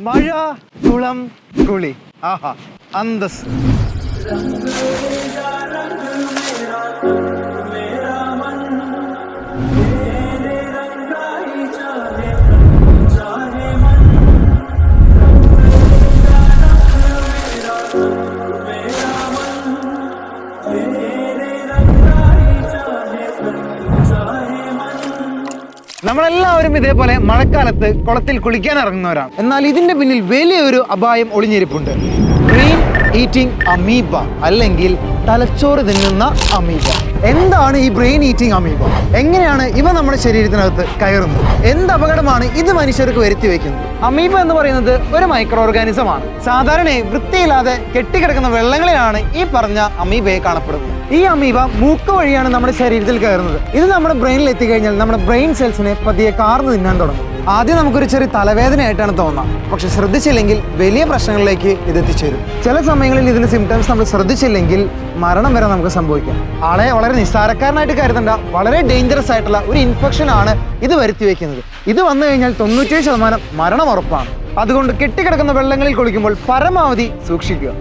മഴ കുളം കുളി ആഹാ അന്തസ്. നമ്മളെല്ലാവരും ഇതേപോലെ മഴക്കാലത്ത് കുളത്തിൽ കുളിക്കാൻ ഇറങ്ങുന്നവരാണ്. എന്നാൽ ഇതിന്റെ പിന്നിൽ വലിയൊരു അപായം ഒളിഞ്ഞിരിപ്പുണ്ട്. ബ്രെയിൻ ഈറ്റിംഗ് അമീബ അല്ലെങ്കിൽ തലച്ചോറ് തിന്നുന്ന അമീബ. എന്താണ് ഈ ബ്രെയിൻ ഈറ്റിംഗ് അമീബ? എങ്ങനെയാണ് ഇവ നമ്മുടെ ശരീരത്തിനകത്ത് കയറുന്നത്? എന്ത് അപകടമാണ് ഇത് മനുഷ്യർക്ക് വരുത്തി വയ്ക്കുന്നത്? അമീബ എന്ന് പറയുന്നത് ഒരു മൈക്രോ ഓർഗാനിസം ആണ്. സാധാരണ വൃത്തിയില്ലാതെ കെട്ടിക്കിടക്കുന്ന വെള്ളങ്ങളിലാണ് ഈ പറഞ്ഞ അമീബയെ കാണപ്പെടുന്നത്. ഈ അമീബ മൂക്ക് വഴിയാണ് നമ്മുടെ ശരീരത്തിൽ കയറുന്നത്. ഇത് നമ്മുടെ ബ്രെയിനിൽ എത്തിക്കഴിഞ്ഞാൽ നമ്മുടെ ബ്രെയിൻ സെൽസിനെ പതിയെ കാർന്നു തിന്നാൻ തുടങ്ങും. ആദ്യം നമുക്കൊരു ചെറിയ തലവേദനയായിട്ടാണ് തോന്നുക. പക്ഷെ ശ്രദ്ധിച്ചില്ലെങ്കിൽ വലിയ പ്രശ്നങ്ങളിലേക്ക് ഇത് എത്തിച്ചേരും. ചില സമയങ്ങളിൽ ഇതിന്റെ സിംറ്റംസ് നമ്മൾ ശ്രദ്ധിച്ചില്ലെങ്കിൽ മരണം വരെ നമുക്ക് സംഭവിക്കാം. ആളെ വളരെ നിസ്സാരക്കാരനായിട്ട് കരുതണ്ട, വളരെ ഡേഞ്ചറസ് ആയിട്ടുള്ള ഒരു ഇൻഫെക്ഷൻ ആണ് ഇത് വരുത്തി വയ്ക്കുന്നത്. ഇത് വന്നു കഴിഞ്ഞാൽ 97% മരണം ഉറപ്പാണ്. അതുകൊണ്ട് കെട്ടിക്കിടക്കുന്ന വെള്ളങ്ങളിൽ കുളിക്കുമ്പോൾ പരമാവധി സൂക്ഷിക്കുക.